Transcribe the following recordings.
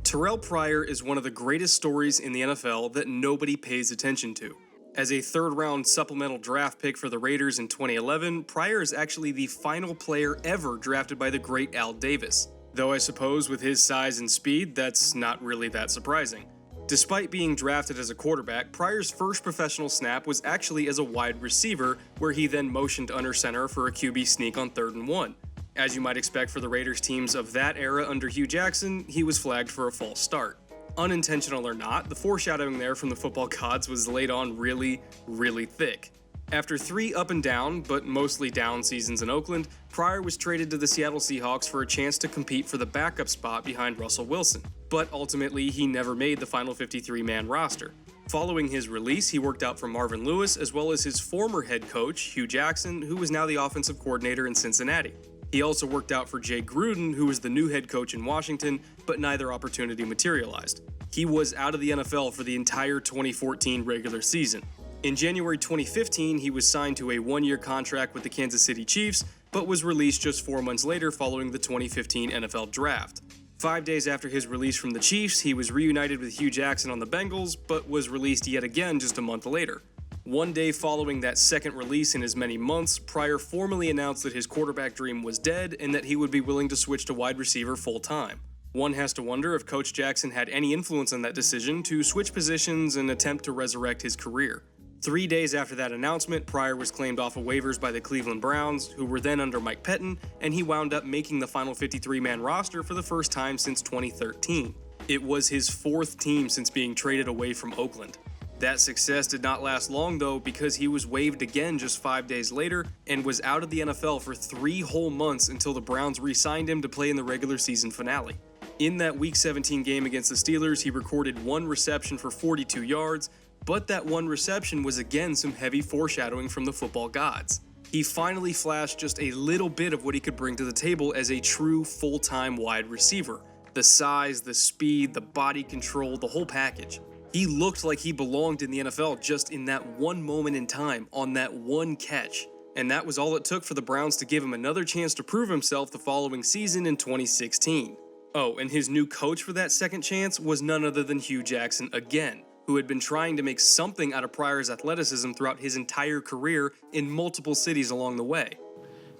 Terrelle Pryor is one of the greatest stories in the NFL that nobody pays attention to. As a third-round supplemental draft pick for the Raiders in 2011, Pryor is actually the final player ever drafted by the great Al Davis. Though I suppose with his size and speed, that's not really that surprising. Despite being drafted as a quarterback, Pryor's first professional snap was actually as a wide receiver, where he then motioned under center for a QB sneak on 3rd and 1. As you might expect for the Raiders teams of that era under Hugh Jackson, he was flagged for a false start. Unintentional or not, the foreshadowing there from the football gods was laid on really, really thick. After 3 up and down, but mostly down seasons in Oakland, Pryor was traded to the Seattle Seahawks for a chance to compete for the backup spot behind Russell Wilson. But ultimately, he never made the final 53-man roster. Following his release, he worked out for Marvin Lewis as well as his former head coach, Hugh Jackson, who was now the offensive coordinator in Cincinnati. He also worked out for Jay Gruden, who was the new head coach in Washington, but neither opportunity materialized. He was out of the NFL for the entire 2014 regular season. In January 2015, he was signed to a 1-year contract with the Kansas City Chiefs, but was released just 4 months later following the 2015 NFL Draft. 5 days after his release from the Chiefs, he was reunited with Hugh Jackson on the Bengals, but was released yet again just a month later. 1 day following that second release in as many months, Pryor formally announced that his quarterback dream was dead and that he would be willing to switch to wide receiver full-time. One has to wonder if Coach Jackson had any influence on that decision to switch positions and attempt to resurrect his career. 3 days after that announcement, Pryor was claimed off of waivers by the Cleveland Browns, who were then under Mike Pettin, and he wound up making the final 53-man roster for the first time since 2013. It was his 4th team since being traded away from Oakland. That success did not last long though, because he was waived again just 5 days later and was out of the NFL for 3 whole months until the Browns re-signed him to play in the regular season finale. In that Week 17 game against the Steelers, he recorded 1 reception for 42 yards, but that 1 reception was again some heavy foreshadowing from the football gods. He finally flashed just a little bit of what he could bring to the table as a true full-time wide receiver. The size, the speed, the body control, the whole package. He looked like he belonged in the NFL just in that one moment in time, on that one catch. And that was all it took for the Browns to give him another chance to prove himself the following season in 2016. Oh, and his new coach for that second chance was none other than Hugh Jackson again, who had been trying to make something out of Pryor's athleticism throughout his entire career in multiple cities along the way.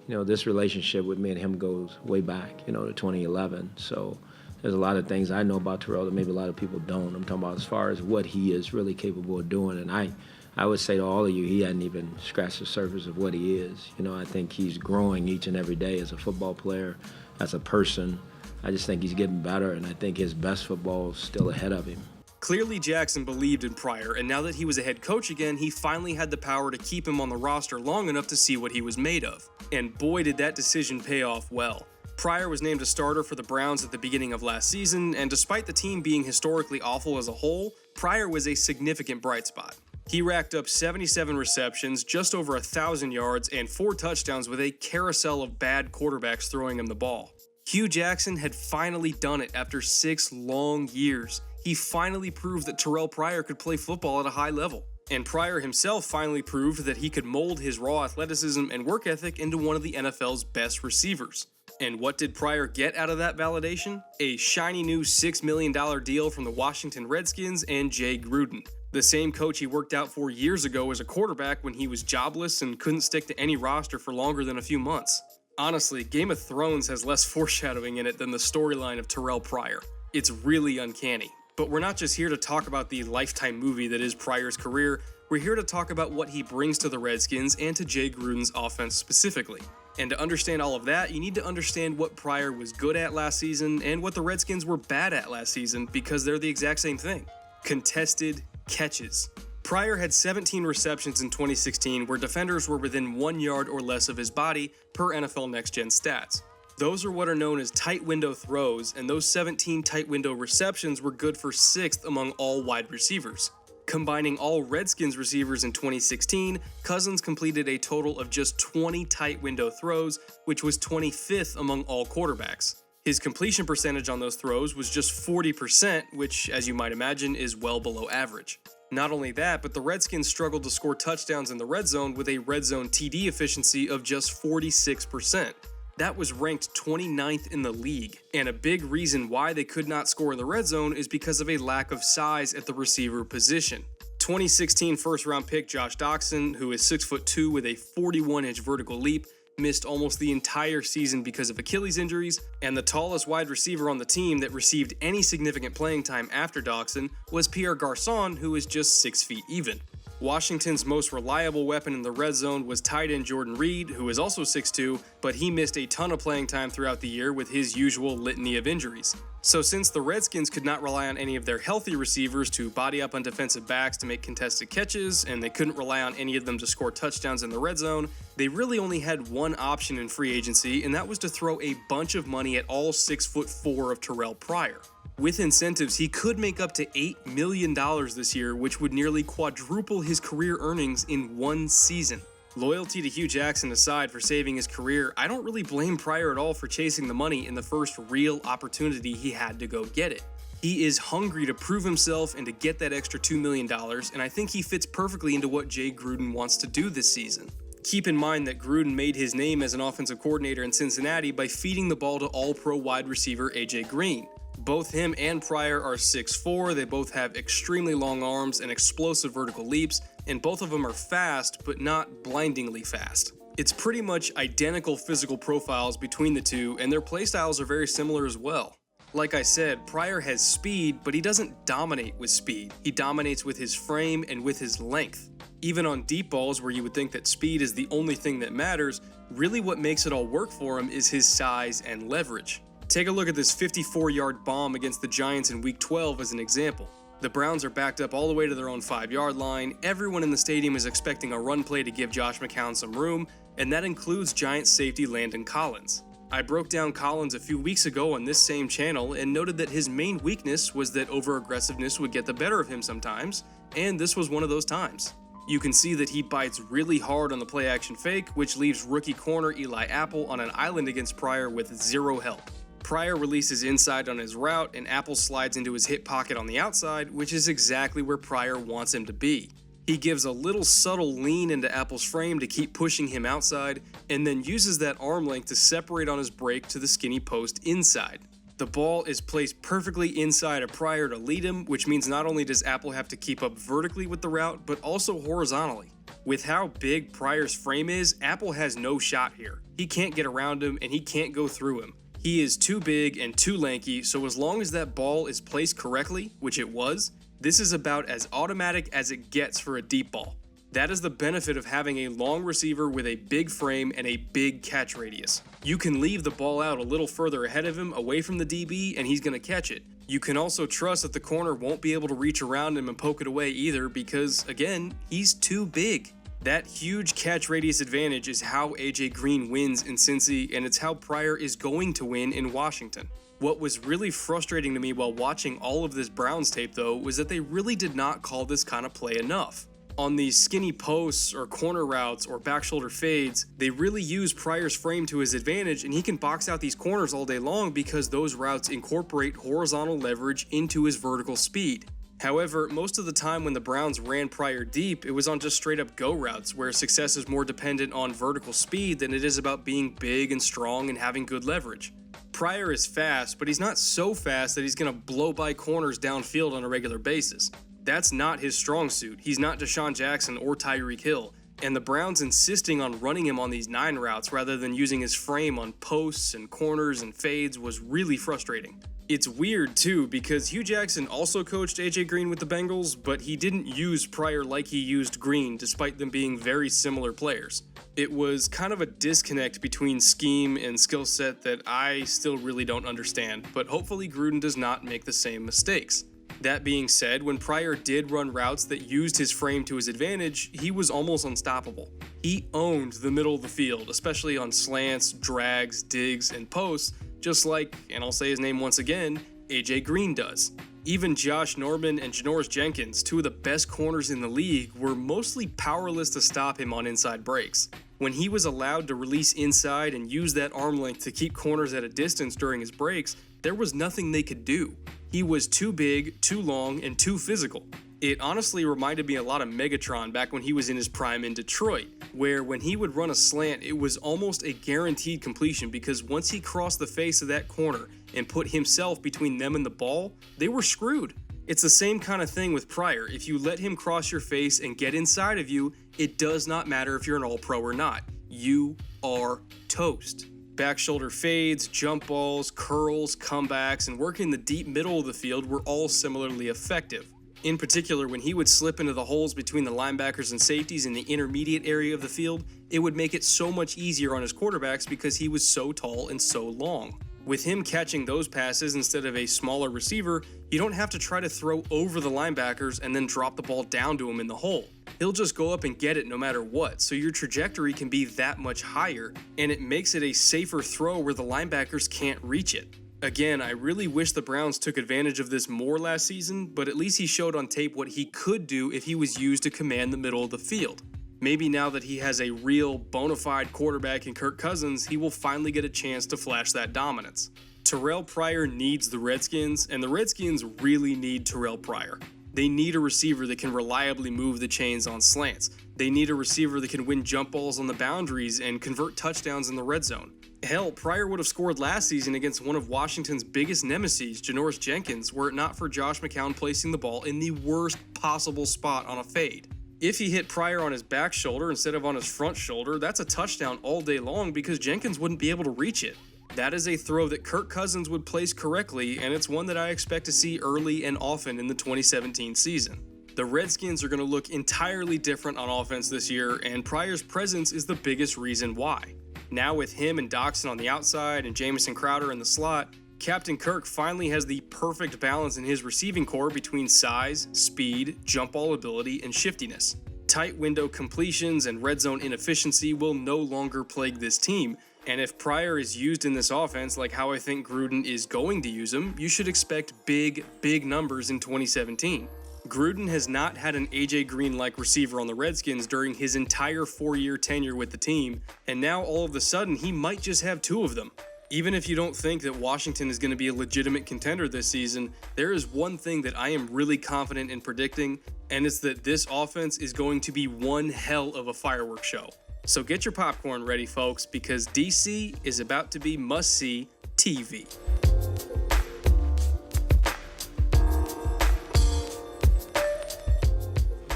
You know, this relationship with me and him goes way back, to 2011, so there's a lot of things I know about Terrelle that maybe a lot of people don't. I'm talking about as far as what he is really capable of doing. And I would say to all of you, he hadn't even scratched the surface of what he is. I think he's growing each and every day as a football player, as a person. I just think he's getting better, and I think his best football is still ahead of him. Clearly, Jackson believed in Pryor, and now that he was a head coach again, he finally had the power to keep him on the roster long enough to see what he was made of. And boy, did that decision pay off well. Pryor was named a starter for the Browns at the beginning of last season, and despite the team being historically awful as a whole, Pryor was a significant bright spot. He racked up 77 receptions, just over 1,000 yards, and 4 touchdowns with a carousel of bad quarterbacks throwing him the ball. Hugh Jackson had finally done it after 6 long years. He finally proved that Terrelle Pryor could play football at a high level. And Pryor himself finally proved that he could mold his raw athleticism and work ethic into one of the NFL's best receivers. And what did Pryor get out of that validation? A shiny new $6 million deal from the Washington Redskins and Jay Gruden, the same coach he worked out for years ago as a quarterback when he was jobless and couldn't stick to any roster for longer than a few months. Honestly, Game of Thrones has less foreshadowing in it than the storyline of Terrelle Pryor. It's really uncanny. But we're not just here to talk about the lifetime movie that is Pryor's career, we're here to talk about what he brings to the Redskins and to Jay Gruden's offense specifically. And to understand all of that, you need to understand what Pryor was good at last season and what the Redskins were bad at last season, because they're the exact same thing. Contested catches. Pryor had 17 receptions in 2016 where defenders were within 1 yard or less of his body per NFL Next Gen stats. Those are what are known as tight window throws, and those 17 tight window receptions were good for 6th among all wide receivers. Combining all Redskins receivers in 2016, Cousins completed a total of just 20 tight window throws, which was 25th among all quarterbacks. His completion percentage on those throws was just 40%, which, as you might imagine, is well below average. Not only that, but the Redskins struggled to score touchdowns in the red zone with a red zone TD efficiency of just 46%. That was ranked 29th in the league, and a big reason why they could not score in the red zone is because of a lack of size at the receiver position. 2016 first-round pick Josh Doctson, who is 6'2" with a 41-inch vertical leap, missed almost the entire season because of Achilles injuries, and the tallest wide receiver on the team that received any significant playing time after Doctson was Pierre Garçon, who is just 6 feet even. Washington's most reliable weapon in the red zone was tight end Jordan Reed, who is also 6'2", but he missed a ton of playing time throughout the year with his usual litany of injuries. So since the Redskins could not rely on any of their healthy receivers to body up on defensive backs to make contested catches, and they couldn't rely on any of them to score touchdowns in the red zone, they really only had one option in free agency, and that was to throw a bunch of money at all 6'4" of Terrelle Pryor. With incentives, he could make up to $8 million this year, which would nearly quadruple his career earnings in one season. Loyalty to Hugh Jackson aside for saving his career, I don't really blame Pryor at all for chasing the money in the first real opportunity he had to go get it. He is hungry to prove himself and to get that extra $2 million, and I think he fits perfectly into what Jay Gruden wants to do this season. Keep in mind that Gruden made his name as an offensive coordinator in Cincinnati by feeding the ball to all-pro wide receiver AJ Green. Both him and Pryor are 6'4", they both have extremely long arms and explosive vertical leaps, and both of them are fast, but not blindingly fast. It's pretty much identical physical profiles between the two, and their playstyles are very similar as well. Like I said, Pryor has speed, but he doesn't dominate with speed. He dominates with his frame and with his length. Even on deep balls where you would think that speed is the only thing that matters, really what makes it all work for him is his size and leverage. Take a look at this 54-yard bomb against the Giants in Week 12 as an example. The Browns are backed up all the way to their own 5-yard line, everyone in the stadium is expecting a run play to give Josh McCown some room, and that includes Giants safety Landon Collins. I broke down Collins a few weeks ago on this same channel and noted that his main weakness was that over-aggressiveness would get the better of him sometimes, and this was one of those times. You can see that he bites really hard on the play-action fake, which leaves rookie corner Eli Apple on an island against Pryor with zero help. Pryor releases inside on his route, and Apple slides into his hip pocket on the outside, which is exactly where Pryor wants him to be. He gives a little subtle lean into Apple's frame to keep pushing him outside, and then uses that arm length to separate on his break to the skinny post inside. The ball is placed perfectly inside of Pryor to lead him, which means not only does Apple have to keep up vertically with the route, but also horizontally. With how big Pryor's frame is, Apple has no shot here. He can't get around him, and he can't go through him. He is too big and too lanky, so as long as that ball is placed correctly, which it was, this is about as automatic as it gets for a deep ball. That is the benefit of having a long receiver with a big frame and a big catch radius. You can leave the ball out a little further ahead of him, away from the DB, and he's going to catch it. You can also trust that the corner won't be able to reach around him and poke it away either because, again, he's too big. That huge catch radius advantage is how AJ Green wins in Cincy, and it's how Pryor is going to win in Washington. What was really frustrating to me while watching all of this Browns tape, though, was that they really did not call this kind of play enough. On these skinny posts or corner routes or back shoulder fades, they really use Pryor's frame to his advantage, and he can box out these corners all day long because those routes incorporate horizontal leverage into his vertical speed. However, most of the time when the Browns ran Pryor deep, it was on just straight up go routes where success is more dependent on vertical speed than it is about being big and strong and having good leverage. Pryor is fast, but he's not so fast that he's going to blow by corners downfield on a regular basis. That's not his strong suit. He's not Deshaun Jackson or Tyreek Hill, and the Browns insisting on running him on these 9 routes rather than using his frame on posts and corners and fades was really frustrating. It's weird too because Hugh Jackson also coached AJ Green with the Bengals, but he didn't use Pryor like he used Green despite them being very similar players. It was kind of a disconnect between scheme and skill set that I still really don't understand, but hopefully Gruden does not make the same mistakes. That being said, when Pryor did run routes that used his frame to his advantage, he was almost unstoppable. He owned the middle of the field, especially on slants, drags, digs, and posts, just like, and I'll say his name once again, AJ Green does. Even Josh Norman and Janoris Jenkins, two of the best corners in the league, were mostly powerless to stop him on inside breaks. When he was allowed to release inside and use that arm length to keep corners at a distance during his breaks, there was nothing they could do. He was too big, too long, and too physical. It honestly reminded me a lot of Megatron back when he was in his prime in Detroit, where when he would run a slant, it was almost a guaranteed completion because once he crossed the face of that corner and put himself between them and the ball, they were screwed. It's the same kind of thing with Pryor. If you let him cross your face and get inside of you, it does not matter if you're an All-Pro or not. You are toast. Back shoulder fades, jump balls, curls, comebacks, and working the deep middle of the field were all similarly effective. In particular, when he would slip into the holes between the linebackers and safeties in the intermediate area of the field, it would make it so much easier on his quarterbacks because he was so tall and so long. With him catching those passes instead of a smaller receiver, you don't have to try to throw over the linebackers and then drop the ball down to him in the hole. He'll just go up and get it no matter what, so your trajectory can be that much higher, and it makes it a safer throw where the linebackers can't reach it. Again, I really wish the Browns took advantage of this more last season, but at least he showed on tape what he could do if he was used to command the middle of the field. Maybe now that he has a real, bona fide quarterback in Kirk Cousins, he will finally get a chance to flash that dominance. Terrelle Pryor needs the Redskins, and the Redskins really need Terrelle Pryor. They need a receiver that can reliably move the chains on slants. They need a receiver that can win jump balls on the boundaries and convert touchdowns in the red zone. Hell, Pryor would have scored last season against one of Washington's biggest nemesis, Janoris Jenkins, were it not for Josh McCown placing the ball in the worst possible spot on a fade. If he hit Pryor on his back shoulder instead of on his front shoulder, that's a touchdown all day long because Jenkins wouldn't be able to reach it. That is a throw that Kirk Cousins would place correctly, and it's one that I expect to see early and often in the 2017 season. The Redskins are going to look entirely different on offense this year, and Pryor's presence is the biggest reason why. Now with him and Doxson on the outside and Jamison Crowder in the slot, Captain Kirk finally has the perfect balance in his receiving core between size, speed, jump ball ability, and shiftiness. Tight window completions and red zone inefficiency will no longer plague this team, and if Pryor is used in this offense like how I think Gruden is going to use him, you should expect big numbers in 2017. Gruden has not had an AJ Green-like receiver on the Redskins during his entire 4-year tenure with the team, and now all of a sudden he might just have 2 of them. Even if you don't think that Washington is going to be a legitimate contender this season, there is one thing that I am really confident in predicting, and it's that this offense is going to be one hell of a fireworks show. So get your popcorn ready, folks, because DC is about to be must-see TV.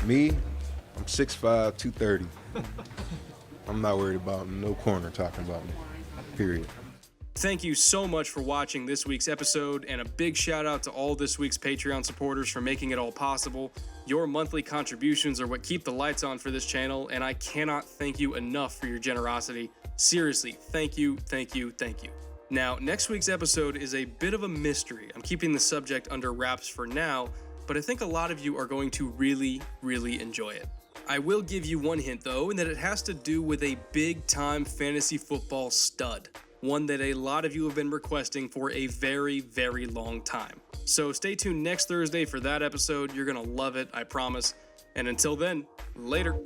Me, I'm 6'5", 230. I'm not worried about no corner talking about me, period. Thank you so much for watching this week's episode, and a big shout out to all this week's Patreon supporters for making it all possible. Your monthly contributions are what keep the lights on for this channel, and I cannot thank you enough for your generosity. Seriously, thank you. Now, next week's episode is a bit of a mystery. I'm keeping the subject under wraps for now, but I think a lot of you are going to really enjoy it. I will give you one hint though, and that it has to do with a big-time fantasy football stud. One that a lot of you have been requesting for a very long time. So stay tuned next Thursday for that episode. You're gonna love it, I promise. And until then, later.